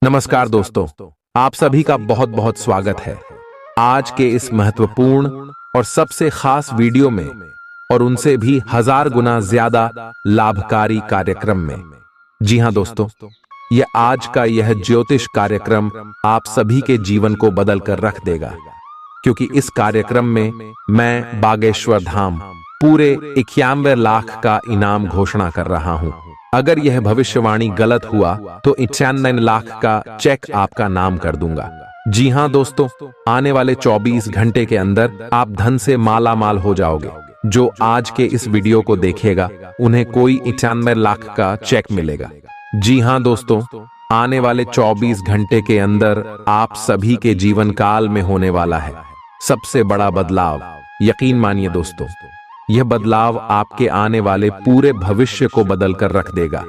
नमस्कार दोस्तों, आप सभी का बहुत बहुत स्वागत है आज के इस महत्वपूर्ण और सबसे खास वीडियो में और उनसे भी 1000 गुना ज्यादा लाभकारी कार्यक्रम में। जी हां दोस्तों, आज का यह ज्योतिष कार्यक्रम आप सभी के जीवन को बदल कर रख देगा, क्योंकि इस कार्यक्रम में मैं बागेश्वर धाम पूरे 91 लाख का इनाम घोषणा कर रहा हूं। अगर यह भविष्यवाणी गलत हुआ तो 91 लाख का चेक आपका नाम कर दूंगा। जी हां दोस्तों, आने वाले 24 घंटे के अंदर आप धन से माला माल हो जाओगे। जो आज के इस वीडियो को देखेगा उन्हें कोई 91 लाख का चेक मिलेगा। जी हां दोस्तों, आने वाले 24 घंटे के अंदर आप सभी के जीवन काल में होने वाला है सबसे बड़ा बदलाव। यकीन मानिए दोस्तों, यह बदलाव आपके आने वाले पूरे भविष्य को बदल कर रख देगा।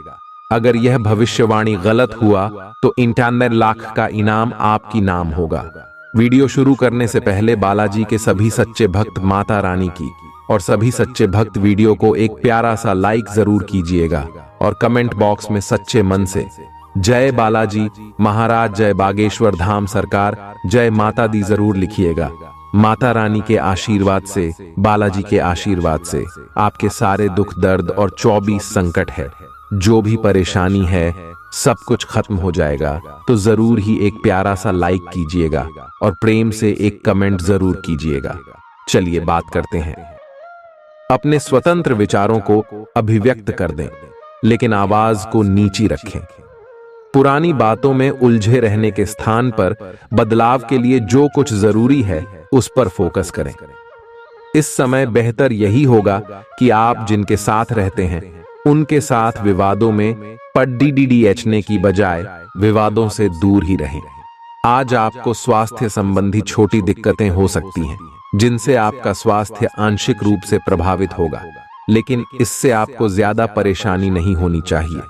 अगर यह भविष्यवाणी गलत हुआ तो 91 लाख का इनाम आपकी नाम होगा। वीडियो शुरू करने से पहले बालाजी के सभी सच्चे भक्त माता रानी की और सभी सच्चे भक्त वीडियो को एक प्यारा सा लाइक जरूर कीजिएगा और कमेंट बॉक्स में सच्चे मन से जय बालाजी महाराज, जय बागेश्वर धाम सरकार, जय माता दी जरूर लिखिएगा। माता रानी के आशीर्वाद से, बालाजी के आशीर्वाद से आपके सारे दुख दर्द और 24 संकट है, जो भी परेशानी है, सब कुछ खत्म हो जाएगा। तो जरूर ही एक प्यारा सा लाइक कीजिएगा और प्रेम से एक कमेंट जरूर कीजिएगा। चलिए बात करते हैं। अपने स्वतंत्र विचारों को अभिव्यक्त कर दें, लेकिन आवाज को नीची रखें। पुरानी बातों में उलझे रहने के स्थान पर बदलाव के लिए जो कुछ जरूरी है उस पर फोकस करें। इस समय बेहतर यही होगा कि आप जिनके साथ रहते हैं उनके साथ विवादों में पढ़ने की बजाय विवादों से दूर ही रहें। आज आपको स्वास्थ्य संबंधी छोटी दिक्कतें हो सकती हैं, जिनसे आपका स्वास्थ्य आंशिक रूप से प्रभावित होगा, लेकिन इससे आपको ज्यादा परेशानी नहीं होनी चाहिए।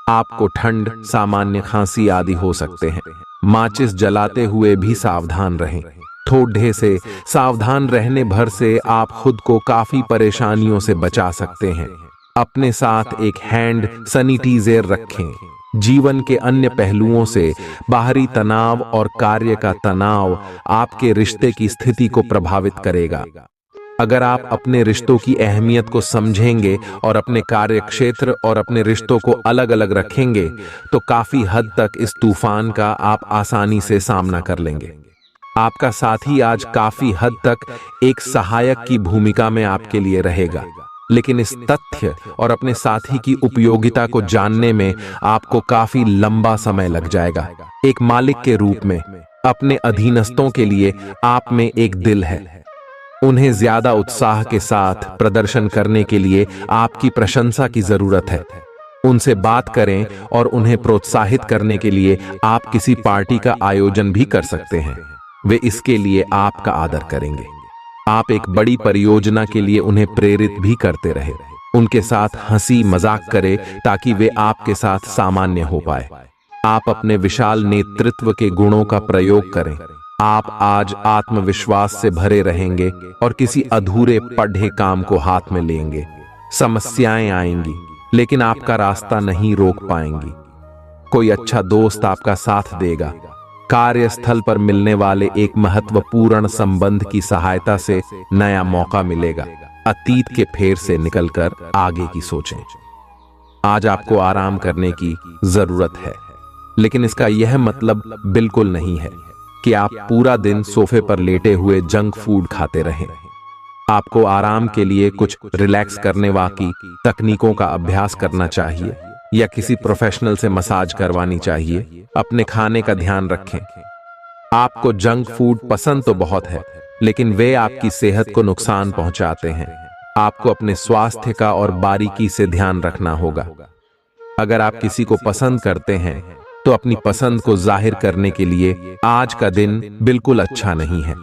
आपको ठंड, सामान्य खांसी आदि हो सकते हैं। माचिस जलाते हुए भी सावधान रहें। ठोढे से सावधान रहने भर से आप खुद को काफी परेशानियों से बचा सकते हैं। अपने साथ एक हैंड सैनिटाइजर रखें। जीवन के अन्य पहलुओं से बाहरी तनाव और कार्य का तनाव आपके रिश्ते की स्थिति को प्रभावित करेगा। अगर आप अपने रिश्तों की अहमियत को समझेंगे और अपने कार्य क्षेत्र और अपने रिश्तों को अलग अलग रखेंगे तो काफी हद तक इस तूफान का आप आसानी से सामना कर लेंगे। आपका साथी आज काफी हद तक एक सहायक की भूमिका में आपके लिए रहेगा, लेकिन इस तथ्य और अपने साथी की उपयोगिता को जानने में आपको काफी लंबा समय लग जाएगा। एक मालिक के रूप में अपने अधीनस्थों के लिए आप में एक दिल है। उन्हें ज्यादा उत्साह के साथ प्रदर्शन करने के लिए आपकी प्रशंसा की जरूरत है। उनसे बात करें और उन्हें प्रोत्साहित करने के लिए आप किसी पार्टी का आयोजन भी कर सकते हैं। वे इसके लिए आपका आदर करेंगे। आप एक बड़ी परियोजना के लिए उन्हें प्रेरित भी करते रहे। उनके साथ हंसी मजाक करें ताकि वे आपके साथ सामान्य हो पाए। आप अपने विशाल नेतृत्व के गुणों का प्रयोग करें। आप आज आत्मविश्वास से भरे रहेंगे और किसी अधूरे पढ़े काम को हाथ में लेंगे। समस्याएं आएंगी, लेकिन आपका रास्ता नहीं रोक पाएंगी। कोई अच्छा दोस्त आपका साथ देगा। कार्यस्थल पर मिलने वाले एक महत्वपूर्ण संबंध की सहायता से नया मौका मिलेगा। अतीत के फेर से निकलकर आगे की सोचें। आज आपको आराम करने की जरूरत है, लेकिन इसका यह मतलब बिल्कुल नहीं है कि आप पूरा दिन सोफे पर लेटे हुए जंक फूड खाते रहें। आपको आराम के लिए कुछ रिलैक्स करने वाली तकनीकों का अभ्यास करना चाहिए या किसी प्रोफेशनल से मसाज करवानी चाहिए। अपने खाने का ध्यान रखें। आपको जंक फूड पसंद तो बहुत है, लेकिन वे आपकी सेहत को नुकसान पहुंचाते हैं। आपको अपने स्वास्थ्य का और बारीकी से ध्यान रखना होगा। अगर आप किसी को पसंद करते हैं तो अपनी पसंद को जाहिर करने के लिए आज का दिन बिल्कुल अच्छा नहीं है।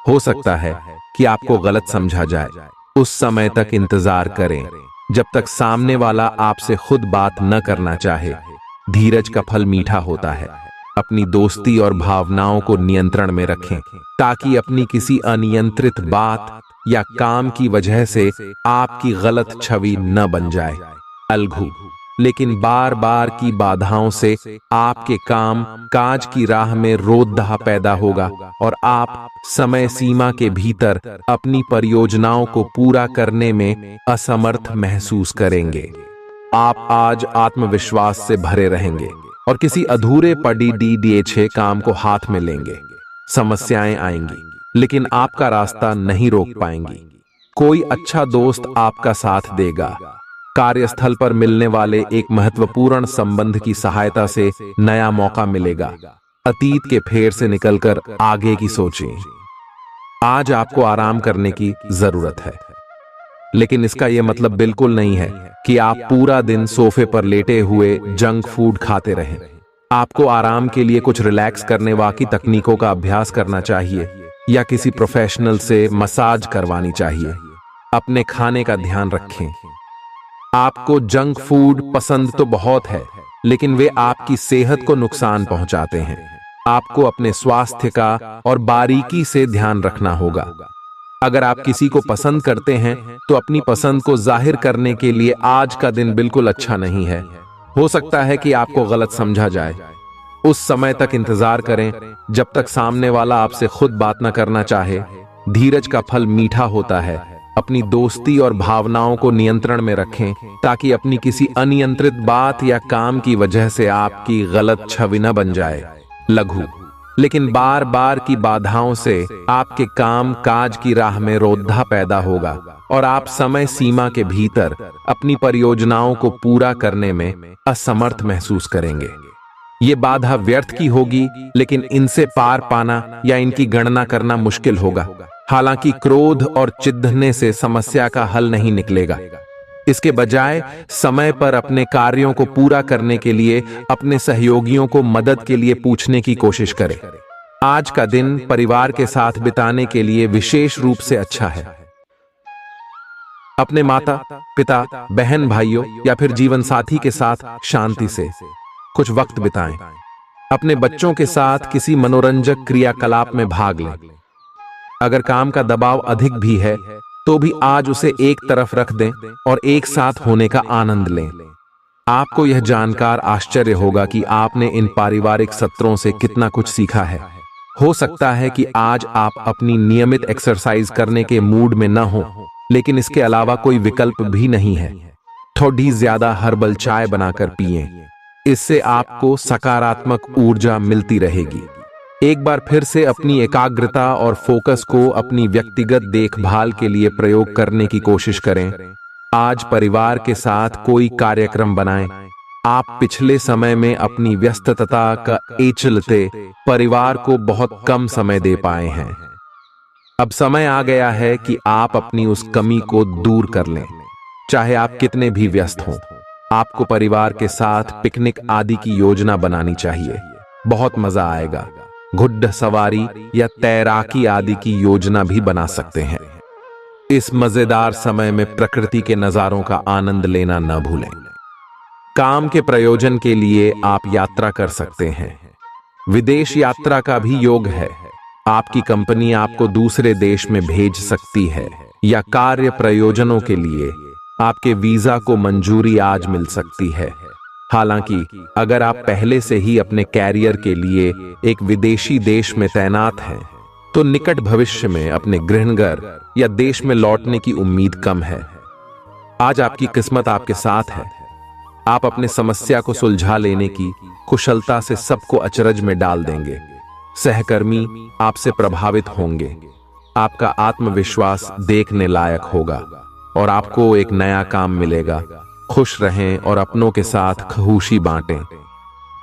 हो सकता है कि आपको गलत समझा जाए। उस समय तक इंतजार करें जब तक सामने वाला आपसे खुद बात न करना चाहे। धीरज का फल मीठा होता है। अपनी दोस्ती और भावनाओं को नियंत्रण में रखें ताकि अपनी किसी अनियंत्रित बात या काम की वजह से आपकी गलत छवि न बन जाए। अलगू, लेकिन बार बार की बाधाओं से आपके काम काज की राह में रोकथाम पैदा होगा और आप समय सीमा के भीतर अपनी परियोजनाओं को पूरा करने में असमर्थ महसूस करेंगे। आप आज आत्मविश्वास से भरे रहेंगे और किसी अधूरे पड़ी DDH काम को हाथ में लेंगे। समस्याएं आएंगी लेकिन आपका रास्ता नहीं रोक पाएंगी। कोई अच्छा दोस्त आपका साथ देगा। कार्यस्थल पर मिलने वाले एक महत्वपूर्ण संबंध की सहायता से नया मौका मिलेगा। अतीत के फेर से निकलकर आगे की सोचें। आज आपको आराम करने की जरूरत है, लेकिन इसका यह मतलब बिल्कुल नहीं है कि आप पूरा दिन सोफे पर लेटे हुए जंक फूड खाते रहें। आपको आराम के लिए कुछ रिलैक्स करने वाली तकनीकों का अभ्यास करना चाहिए या किसी प्रोफेशनल से मसाज करवानी चाहिए। अपने खाने का ध्यान रखें। आपको जंक फूड पसंद तो बहुत है, लेकिन वे आपकी सेहत को नुकसान पहुंचाते हैं। आपको अपने स्वास्थ्य का और बारीकी से ध्यान रखना होगा। अगर आप किसी को पसंद करते हैं तो अपनी पसंद को जाहिर करने के लिए आज का दिन बिल्कुल अच्छा नहीं है। हो सकता है कि आपको गलत समझा जाए। उस समय तक इंतजार करें जब तक सामने वाला आपसे खुद बात न करना चाहे। धीरज का फल मीठा होता है। अपनी दोस्ती और भावनाओं को नियंत्रण में रखें ताकि अपनी किसी अनियंत्रित बात या काम की वजह से आपकी गलत छवि न बन जाए। लघु लेकिन बार बार की बाधाओं से आपके काम काज की राह में रोकथाम पैदा होगा और आप समय सीमा के भीतर अपनी परियोजनाओं को पूरा करने में असमर्थ महसूस करेंगे। ये बाधा व्यर्थ की होगी, लेकिन इनसे पार पाना या इनकी गणना करना मुश्किल होगा। हालांकि क्रोध और चिढ़ने से समस्या का हल नहीं निकलेगा। इसके बजाय समय पर अपने कार्यों को पूरा करने के लिए अपने सहयोगियों को मदद के लिए पूछने की कोशिश करें। आज का दिन परिवार के साथ बिताने के लिए विशेष रूप से अच्छा है। अपने माता पिता बहन भाइयों या फिर जीवन साथी के साथ शांति से कुछ वक्त बिताएं। अपने बच्चों के साथ किसी मनोरंजक क्रियाकलाप में भाग लें। अगर काम का दबाव अधिक भी है तो भी आज उसे एक तरफ रख दें और एक साथ होने का आनंद लें। आपको यह जानकर आश्चर्य होगा कि आपने इन पारिवारिक सत्रों से कितना कुछ सीखा है। हो सकता है कि आज आप अपनी नियमित एक्सरसाइज करने के मूड में न हो, लेकिन इसके अलावा कोई विकल्प भी नहीं है। थोड़ी ज्यादा हर्बल चाय बनाकर पिएं। इससे आपको सकारात्मक ऊर्जा मिलती रहेगी। एक बार फिर से अपनी एकाग्रता और फोकस को अपनी व्यक्तिगत देखभाल के लिए प्रयोग करने की कोशिश करें। आज परिवार के साथ कोई कार्यक्रम बनाएं। आप पिछले समय में अपनी व्यस्तता का चलते परिवार को बहुत कम समय दे पाए हैं। अब समय आ गया है कि आप अपनी उस कमी को दूर कर लें। चाहे आप कितने भी व्यस्त हों, आपको परिवार के साथ पिकनिक आदि की योजना बनानी चाहिए। बहुत मजा आएगा। घुड्ड सवारी या तैराकी आदि की योजना भी बना सकते हैं। इस मजेदार समय में प्रकृति के नजारों का आनंद लेना न भूलें। काम के प्रयोजन के लिए आप यात्रा कर सकते हैं। विदेश यात्रा का भी योग है। आपकी कंपनी आपको दूसरे देश में भेज सकती है या कार्य प्रयोजनों के लिए आपके वीजा को मंजूरी आज मिल सकती है। हालांकि अगर आप पहले से ही अपने कैरियर के लिए एक विदेशी देश में तैनात हैं, तो निकट भविष्य में अपने गृहनगर या देश में लौटने की उम्मीद कम है। आज आपकी किस्मत आपके साथ है। आप अपने समस्या को सुलझा लेने की कुशलता से सबको अचरज में डाल देंगे। सहकर्मी आपसे प्रभावित होंगे। आपका आत्मविश्वास देखने लायक होगा और आपको एक नया काम मिलेगा। खुश रहें और अपनों के साथ खुशी बांटें।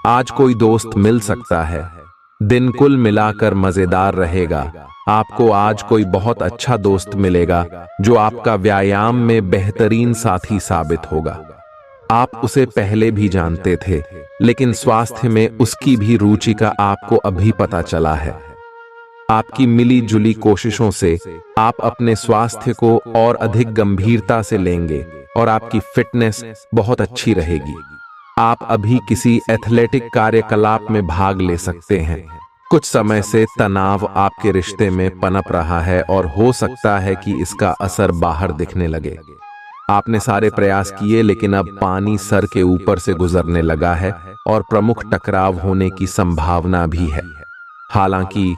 आज कोई दोस्त मिल सकता है। दिन कुल मिलाकर मजेदार रहेगा। आपको आज कोई बहुत अच्छा दोस्त मिलेगा जो आपका व्यायाम में बेहतरीन साथी साबित होगा। आप उसे पहले भी जानते थे, लेकिन स्वास्थ्य में उसकी भी रुचि का आपको अभी पता चला है। आपकी मिली जुली कोशिशों से आप अपने स्वास्थ्य को और अधिक गंभीरता से लेंगे और आपकी फिटनेस बहुत अच्छी रहेगी। आप अभी किसी एथलेटिक कार्यकलाप में भाग ले सकते हैं। कुछ समय से तनाव आपके रिश्ते में पनप रहा है और हो सकता है कि इसका असर बाहर दिखने लगे। आपने सारे प्रयास किए, लेकिन अब पानी सर के ऊपर से गुजरने लगा है और प्रमुख टकराव होने की संभावना भी है। हालांकि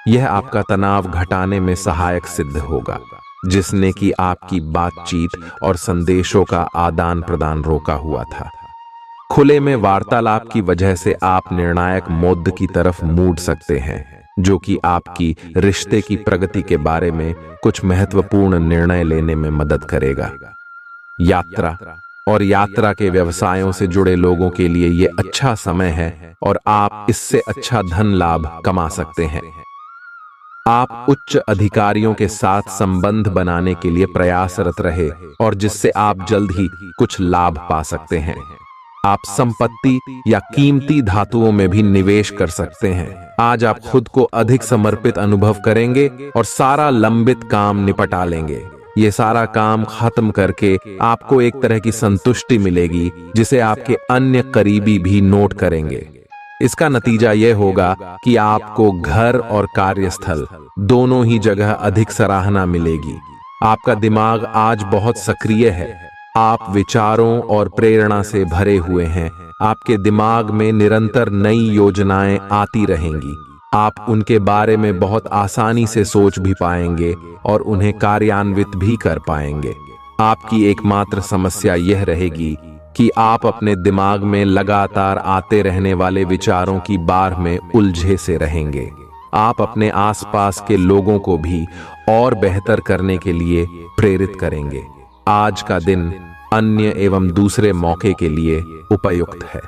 यह आपका तनाव घटाने में सहायक सिद्ध होगा, जिसने कि आपकी बातचीत और संदेशों का आदान प्रदान रोका हुआ था। खुले में वार्तालाप की वजह से आप निर्णायक मोड़ की तरफ मुड़ सकते हैं, जो कि आपकी रिश्ते की प्रगति के बारे में कुछ महत्वपूर्ण निर्णय लेने में मदद करेगा। यात्रा और यात्रा के व्यवसायों से जुड़े लोगों के लिए यह अच्छा समय है और आप इससे अच्छा धन लाभ कमा सकते हैं। आप उच्च अधिकारियों के साथ संबंध बनाने के लिए प्रयासरत रहे और जिससे आप जल्द ही कुछ लाभ पा सकते हैं। आप संपत्ति या कीमती धातुओं में भी निवेश कर सकते हैं। आज आप खुद को अधिक समर्पित अनुभव करेंगे और सारा लंबित काम निपटा लेंगे। ये सारा काम खत्म करके आपको एक तरह की संतुष्टि मिलेगी, जिसे आपके अन्य करीबी भी नोट करेंगे। इसका नतीजा यह होगा कि आपको घर और कार्यस्थल दोनों ही जगह अधिक सराहना मिलेगी। आपका दिमाग आज बहुत सक्रिय है। आप विचारों और प्रेरणा से भरे हुए हैं। आपके दिमाग में निरंतर नई योजनाएं आती रहेंगी। आप उनके बारे में बहुत आसानी से सोच भी पाएंगे और उन्हें कार्यान्वित भी कर पाएंगे। आपकी एकमात्र समस्या यह रहेगी कि आप अपने दिमाग में लगातार आते रहने वाले विचारों की बाढ़ में उलझे से रहेंगे। आप अपने आसपास के लोगों को भी और बेहतर करने के लिए प्रेरित करेंगे। आज का दिन अन्य एवं दूसरे मौके के लिए उपयुक्त है।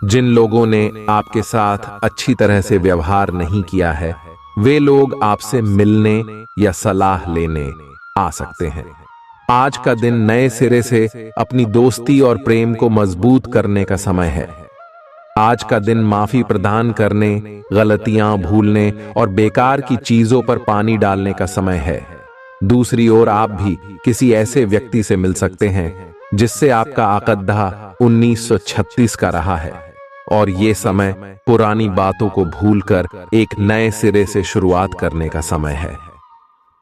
जिन लोगों ने आपके साथ अच्छी तरह से व्यवहार नहीं किया है, वे लोग आपसे मिलने या सलाह लेने आ सकते हैं। आज का दिन नए सिरे से अपनी दोस्ती और प्रेम को मजबूत करने का समय है। आज का दिन माफी प्रदान करने, गलतियां भूलने और बेकार की चीजों पर पानी डालने का समय है। दूसरी ओर आप भी किसी ऐसे व्यक्ति से मिल सकते हैं जिससे आपका अक़द्दा 1936 का रहा है और ये समय पुरानी बातों को भूलकर एक नए सिरे से शुरुआत करने का समय है।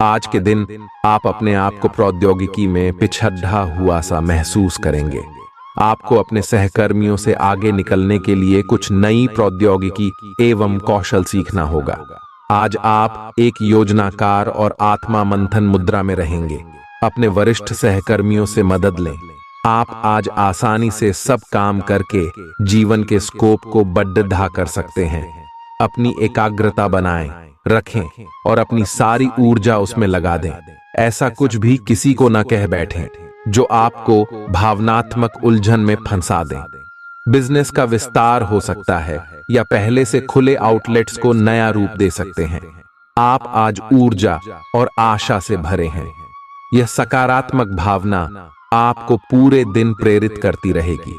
आज के दिन आप अपने आप को प्रौद्योगिकी में पिछड़ा हुआ सा महसूस करेंगे। आपको अपने सहकर्मियों से आगे निकलने के लिए कुछ नई प्रौद्योगिकी एवं कौशल सीखना होगा। आज आप एक योजनाकार और आत्मा मंथन मुद्रा में रहेंगे। अपने वरिष्ठ सहकर्मियों से मदद लें। आप आज आसानी से सब काम करके जीवन के स्कोप को बढ़ा कर सकते हैं। अपनी एकाग्रता बनाएं रखें और अपनी सारी ऊर्जा उसमें लगा दें। ऐसा कुछ भी किसी को न कह बैठें जो आपको भावनात्मक उलझन में फंसा दें। बिजनेस का विस्तार हो सकता है या पहले से खुले आउटलेट्स को नया रूप दे सकते हैं। आप आज ऊर्जा और आशा से भरे हैं। यह सकारात्मक भावना आपको पूरे दिन प्रेरित करती रहेगी,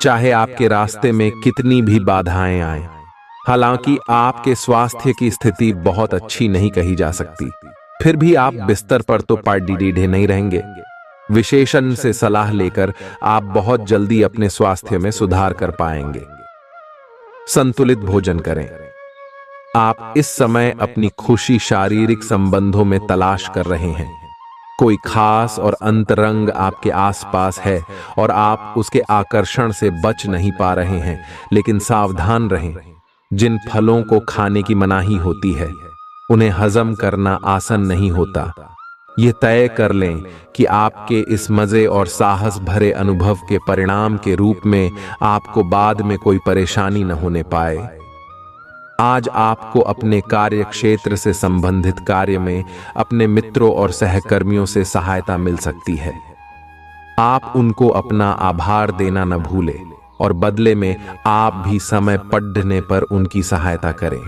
चाहे आपके रास्ते में कितनी भी बाधाएं आएं। हालांकि आपके स्वास्थ्य की स्थिति बहुत अच्छी नहीं कही जा सकती, फिर भी आप बिस्तर पर तो पड़े नहीं रहेंगे। विशेषज्ञ से सलाह लेकर आप बहुत जल्दी अपने स्वास्थ्य में सुधार कर पाएंगे। संतुलित भोजन करें। आप इस समय अपनी खुशी शारीरिक संबंधों में तलाश कर रहे हैं। कोई खास और अंतरंग आपके आसपास है और आप उसके आकर्षण से बच नहीं पा रहे हैं, लेकिन सावधान रहें। जिन फलों को खाने की मनाही होती है, उन्हें हजम करना आसान नहीं होता। ये तय कर लें कि आपके इस मजे और साहस भरे अनुभव के परिणाम के रूप में आपको बाद में कोई परेशानी न होने पाए। आज आपको अपने कार्य क्षेत्र से संबंधित कार्य में अपने मित्रों और सहकर्मियों से सहायता मिल सकती है। आप उनको अपना आभार देना न भूलें और बदले में आप भी समय पड़ने पर उनकी सहायता करें।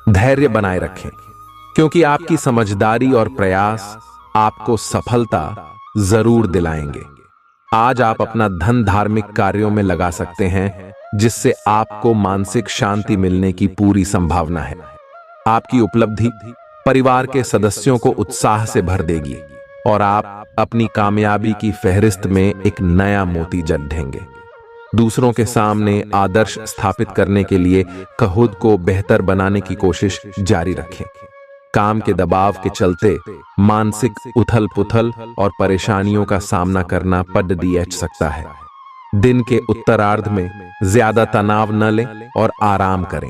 धैर्य बनाए रखें, क्योंकि आपकी समझदारी और प्रयास आपको सफलता जरूर दिलाएंगे। आज आप अपना धन धार्मिक कार्यों में लगा सकते हैं, जिससे आपको मानसिक शांति मिलने की पूरी संभावना है। आपकी उपलब्धि परिवार के सदस्यों को उत्साह से भर देगी और आप अपनी कामयाबी की फहरिस्त में एक नया मोती जड़ेंगे। दूसरों के सामने आदर्श स्थापित करने के लिए खुद को बेहतर बनाने की कोशिश जारी रखें। काम के दबाव के चलते मानसिक उथल पुथल और परेशानियों का सामना करना पड़ सकता है। दिन के उत्तरार्ध में ज्यादा तनाव न लें और आराम करें।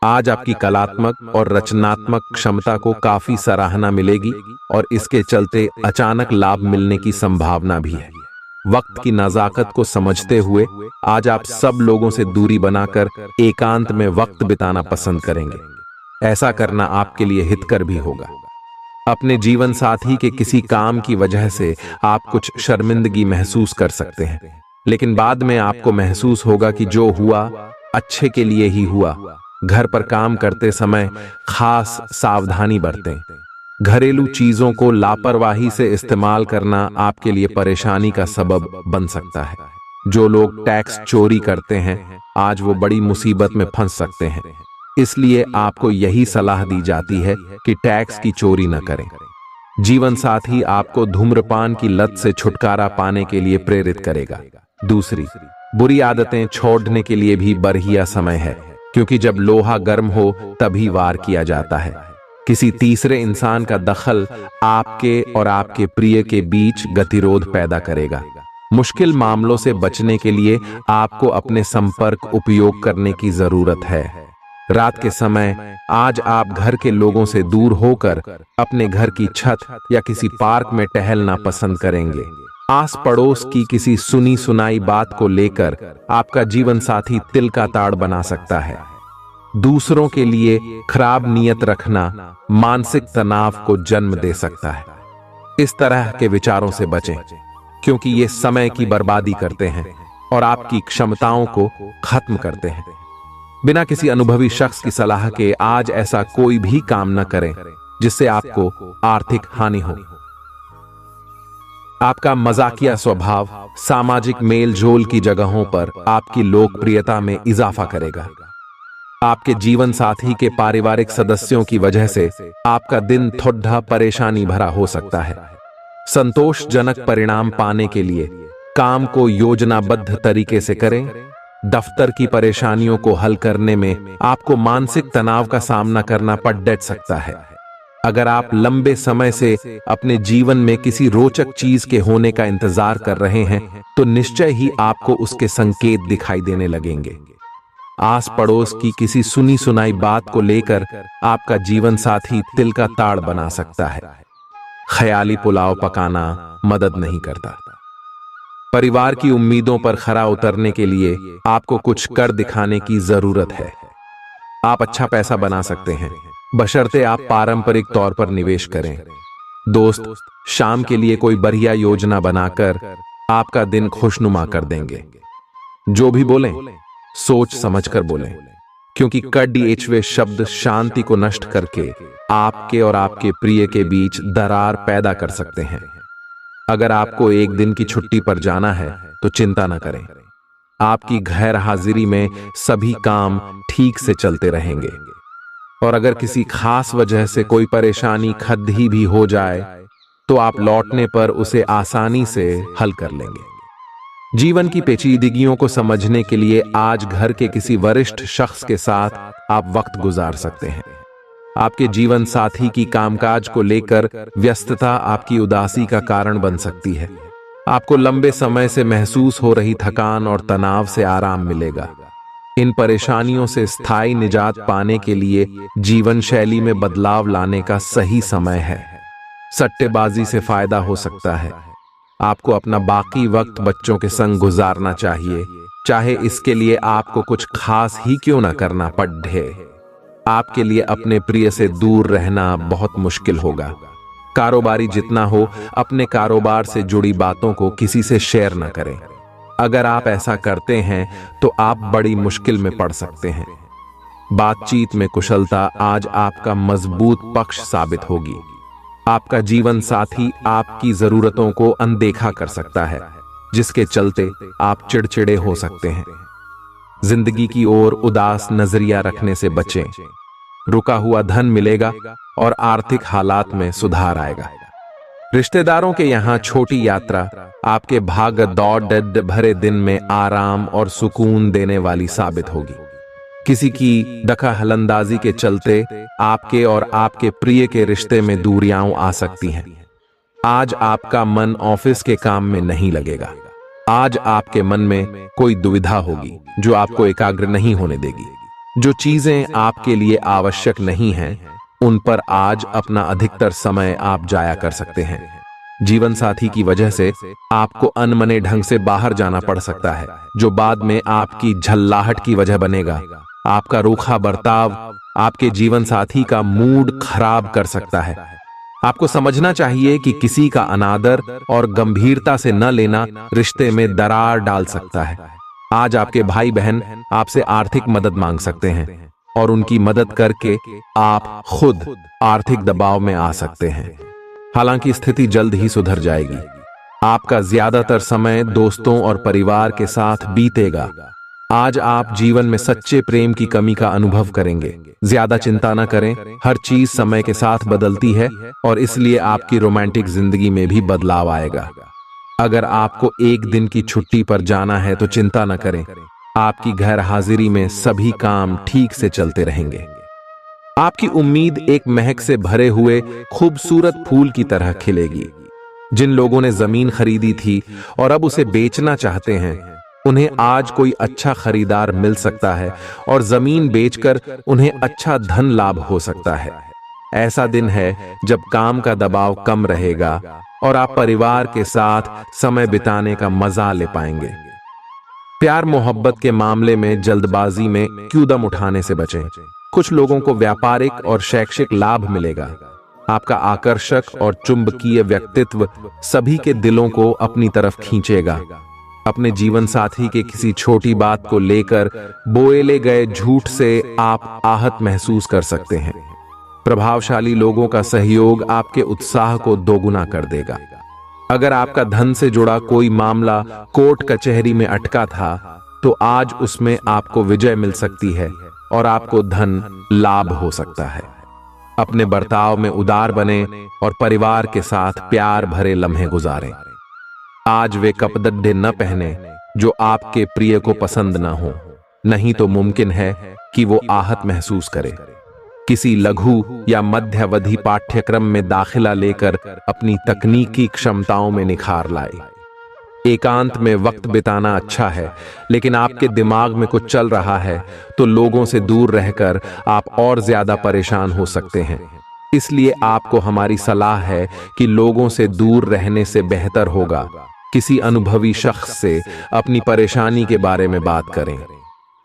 आज आपकी कलात्मक और रचनात्मक क्षमता को काफी सराहना मिलेगी और इसके चलते अचानक लाभ मिलने की संभावना भी है। वक्त की नजाकत को समझते हुए आज आप सब लोगों से दूरी बनाकर एकांत में वक्त बिताना पसंद करेंगे। ऐसा करना आपके लिए हितकर भी होगा। अपने जीवन साथी के किसी काम की वजह से आप कुछ शर्मिंदगी महसूस कर सकते हैं, लेकिन बाद में आपको महसूस होगा कि जो हुआ अच्छे के लिए ही हुआ। घर पर काम करते समय खास सावधानी बरतें। घरेलू चीजों को लापरवाही से इस्तेमाल करना आपके लिए परेशानी का सबब बन सकता है। जो लोग टैक्स चोरी करते हैं आज वो बड़ी मुसीबत में फंस सकते हैं, इसलिए आपको यही सलाह दी जाती है कि टैक्स की चोरी न करें। जीवन साथी आपको धूम्रपान की लत से छुटकारा पाने के लिए प्रेरित करेगा। दूसरी, बुरी आदतें छोड़ने के लिए भी बढ़िया समय है, क्योंकि जब लोहा गर्म हो तभी वार किया जाता है। किसी तीसरे इंसान का दखल आपके और आपके प्रिय के बीच गतिरोध पैदा करेगा। मुश्किल मामलों से बचने के लिए आपको अपने संपर्क उपयोग करने की जरूरत है। रात के समय आज आप घर के लोगों से दूर होकर अपने घर की छत या किसी पार्क में टहलना पसंद करेंगे। आस पड़ोस की किसी सुनी सुनाई बात को लेकर आपका जीवन साथी तिल का ताड़ बना सकता है। दूसरों के लिए खराब नीयत रखना मानसिक तनाव को जन्म दे सकता है। इस तरह के विचारों से बचें, क्योंकि ये समय की बर्बादी करते हैं और आपकी क्षमताओं को खत्म करते हैं। बिना किसी अनुभवी शख्स की सलाह के आज ऐसा कोई भी काम न करें जिससे आपको आर्थिक हानि हो। आपका मजाकिया स्वभाव सामाजिक मेल जोल की जगहों पर आपकी लोकप्रियता में इजाफा करेगा। आपके जीवन साथी के पारिवारिक सदस्यों की वजह से आपका दिन थोड़ा परेशानी भरा हो सकता है। संतोषजनक परिणाम पाने के लिए काम को योजनाबद्ध तरीके से करें। दफ्तर की परेशानियों को हल करने में आपको मानसिक तनाव का सामना करना पड़ सकता है। अगर आप लंबे समय से अपने जीवन में किसी रोचक चीज के होने का इंतजार कर रहे हैं तो निश्चय ही आपको उसके संकेत दिखाई देने लगेंगे। आस पड़ोस की किसी सुनी सुनाई बात को लेकर आपका जीवन साथी तिल का ताड़ बना सकता है। ख्याली पुलाव पकाना मदद नहीं करता। परिवार की उम्मीदों पर खरा उतरने के लिए आपको कुछ कर दिखाने की जरूरत है। आप अच्छा पैसा बना सकते हैं, बशर्ते आप पारंपरिक तौर पर निवेश करें। दोस्त शाम के लिए कोई बढ़िया योजना बनाकर आपका दिन खुशनुमा कर देंगे। जो भी बोलें सोच समझकर बोलें, क्योंकि कड़वे शब्द शांति को नष्ट करके आपके और आपके प्रिय के बीच दरार पैदा कर सकते हैं। अगर आपको एक दिन की छुट्टी पर जाना है तो चिंता न करें। आपकी गैर हाजिरी में सभी काम ठीक से चलते रहेंगे, और अगर किसी खास वजह से कोई परेशानी खद्दी भी हो जाए तो आप लौटने पर उसे आसानी से हल कर लेंगे। जीवन की पेचीदगियों को समझने के लिए आज घर के किसी वरिष्ठ शख्स के साथ आप वक्त गुजार सकते हैं। आपके जीवन साथी की कामकाज को लेकर व्यस्तता आपकी उदासी का कारण बन सकती है। आपको लंबे समय से महसूस हो रही थकान और तनाव से आराम मिलेगा। इन परेशानियों से स्थायी निजात पाने के लिए जीवन शैली में बदलाव लाने का सही समय है। सट्टेबाजी से फायदा हो सकता है। आपको अपना बाकी वक्त बच्चों के संग गुजारना चाहिए, चाहे इसके लिए आपको कुछ खास ही क्यों ना करना पड़े। आपके लिए अपने प्रिय से दूर रहना बहुत मुश्किल होगा। कारोबारी जितना हो अपने कारोबार से जुड़ी बातों को किसी से शेयर न करें। अगर आप ऐसा करते हैं तो आप बड़ी मुश्किल में पड़ सकते हैं। बातचीत में कुशलता आज आपका मजबूत पक्ष साबित होगी। आपका जीवन साथी आपकी जरूरतों को अनदेखा कर सकता है, जिसके चलते आप चिड़चिड़े हो सकते हैं। जिंदगी की ओर उदास नजरिया रखने से बचें। रुका हुआ धन मिलेगा और आर्थिक हालात में सुधार आएगा। रिश्तेदारों के यहाँ छोटी यात्रा आपके भाग दौड़ भरे दिन में आराम और सुकून देने वाली साबित होगी। किसी की दखलअंदाजी के चलते आपके और आपके प्रिय के रिश्ते में दूरियां आ सकती हैं। आज आपका मन ऑफिस के काम में नहीं लगेगा। आज आपके मन में कोई दुविधा होगी जो आपको एकाग्र नहीं होने देगी। जो चीजें आपके लिए आवश्यक नहीं हैं, उन पर आज अपना अधिकतर समय आप जाया कर सकते हैं। जीवन साथी की वजह से आपको अनमने ढंग से बाहर जाना पड़ सकता है, जो बाद में आपकी झल्लाहट की वजह बनेगा। आपका रूखा बर्ताव आपके जीवन साथी का मूड खराब कर सकता है। आपको समझना चाहिए कि किसी का अनादर और गंभीरता से न लेना रिश्ते में दरार डाल सकता है। आज आपके भाई बहन आपसे आर्थिक मदद मांग सकते हैं और उनकी मदद करके आप खुद आर्थिक दबाव में आ सकते हैं। हालांकि स्थिति जल्द ही सुधर जाएगी। आपका ज्यादातर समय दोस्तों और परिवार के साथ बीतेगा। आज आप जीवन में सच्चे प्रेम की कमी का अनुभव करेंगे। ज्यादा चिंता न करें, हर चीज समय के साथ बदलती है और इसलिए आपकी रोमांटिक जिंदगी में भी बदलाव आएगा। अगर आपको एक दिन की छुट्टी पर जाना है तो चिंता न करें, आपकी गैर हाजिरी में सभी काम ठीक से चलते रहेंगे। आपकी उम्मीद एक महक से भरे हुए खूबसूरत फूल की तरह खिलेगी। जिन लोगों ने जमीन खरीदी थी और अब उसे बेचना चाहते हैं, उन्हें आज कोई अच्छा खरीदार मिल सकता है और जमीन बेचकर उन्हें अच्छा धन लाभ हो सकता है। ऐसा दिन है जब काम का दबाव कम रहेगा और आप परिवार के साथ समय बिताने का मजा ले पाएंगे। प्यार मोहब्बत के मामले में जल्दबाजी में कदम उठाने से बचें। कुछ लोगों को व्यापारिक और शैक्षिक लाभ मिलेगा। आपका आकर्षक और चुंबकीय व्यक्तित्व सभी के दिलों को अपनी तरफ खींचेगा। अपने जीवन साथी के किसी छोटी बात को लेकर बोले गए झूठ से आप आहत महसूस कर सकते हैं। प्रभावशाली लोगों का सहयोग आपके उत्साह को दोगुना कर देगा। अगर आपका धन से जुड़ा कोई मामला कोर्ट कचहरी में अटका था, तो आज उसमें आपको विजय मिल सकती है और आपको धन लाभ हो सकता है। अपने बर्ताव में उदार बने और परिवार के साथ प्यार भरे लम्हे गुजारें। आज वे कपड़े न पहने जो आपके प्रिय को पसंद न हो, नहीं तो मुमकिन है कि वो आहत महसूस करे। किसी लघु या मध्यावधि पाठ्यक्रम में दाखिला लेकर अपनी तकनीकी क्षमताओं में निखार लाए। एकांत में वक्त बिताना अच्छा है, लेकिन आपके दिमाग में कुछ चल रहा है तो लोगों से दूर रहकर आप और ज्यादा परेशान हो सकते हैं। इसलिए आपको हमारी सलाह है कि लोगों से दूर रहने से बेहतर होगा किसी अनुभवी शख्स से अपनी परेशानी के बारे में बात करें।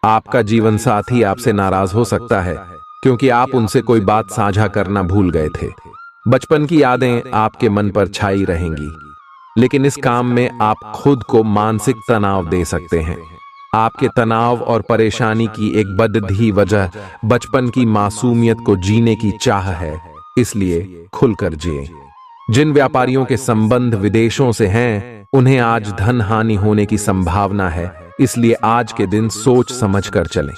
आपका जीवन साथी आपसे नाराज हो सकता है क्योंकि आप उनसे कोई बात साझा करना भूल गए थे। बचपन की यादें आपके मन पर छाई रहेंगी, लेकिन इस काम में आप खुद को मानसिक तनाव दे सकते हैं। आपके तनाव और परेशानी की एक बड़ी वजह बचपन की मासूमियत को जीने की चाह है, इसलिए खुलकर जिए। जिन व्यापारियों के संबंध विदेशों से हैं, उन्हें आज धन हानि होने की संभावना है, इसलिए आज के दिन सोच समझ कर चलें।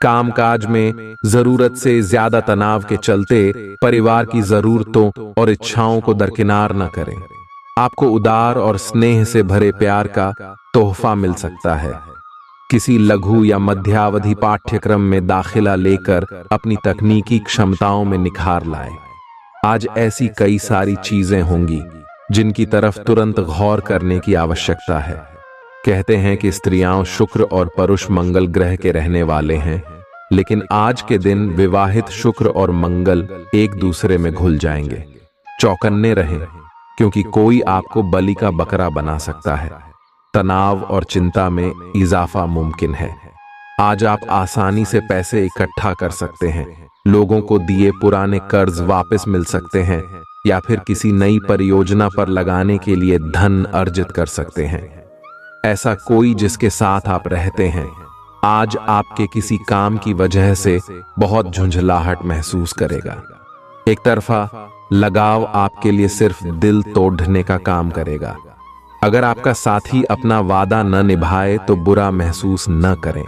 कामकाज में जरूरत से ज्यादा तनाव के चलते परिवार की जरूरतों और इच्छाओं को दरकिनार न करें। आपको उदार और स्नेह से भरे प्यार का तोहफा मिल सकता है। किसी लघु या मध्यावधि पाठ्यक्रम में दाखिला लेकर अपनी तकनीकी क्षमताओं में निखार लाए। आज ऐसी कई सारी चीजें होंगी जिनकी तरफ तुरंत गौर करने की आवश्यकता है। कहते हैं कि स्त्रियां शुक्र और पुरुष मंगल ग्रह के रहने वाले हैं, लेकिन आज के दिन विवाहित शुक्र और मंगल एक दूसरे में घुल जाएंगे। चौकन्ने रहें, क्योंकि कोई आपको बलि का बकरा बना सकता है। तनाव और चिंता में इजाफा मुमकिन है। आज आप आसानी से पैसे इकट्ठा कर सकते हैं। लोगों को दिए पुराने कर्ज वापस मिल सकते हैं या फिर किसी नई परियोजना पर लगाने के लिए धन अर्जित कर सकते हैं। ऐसा कोई जिसके साथ आप रहते हैं आज आपके किसी काम की वजह से बहुत झुंझलाहट महसूस करेगा। एक तरफा लगाव आपके लिए सिर्फ दिल तोड़ने का काम करेगा। अगर आपका साथी अपना वादा न निभाए तो बुरा महसूस न करें।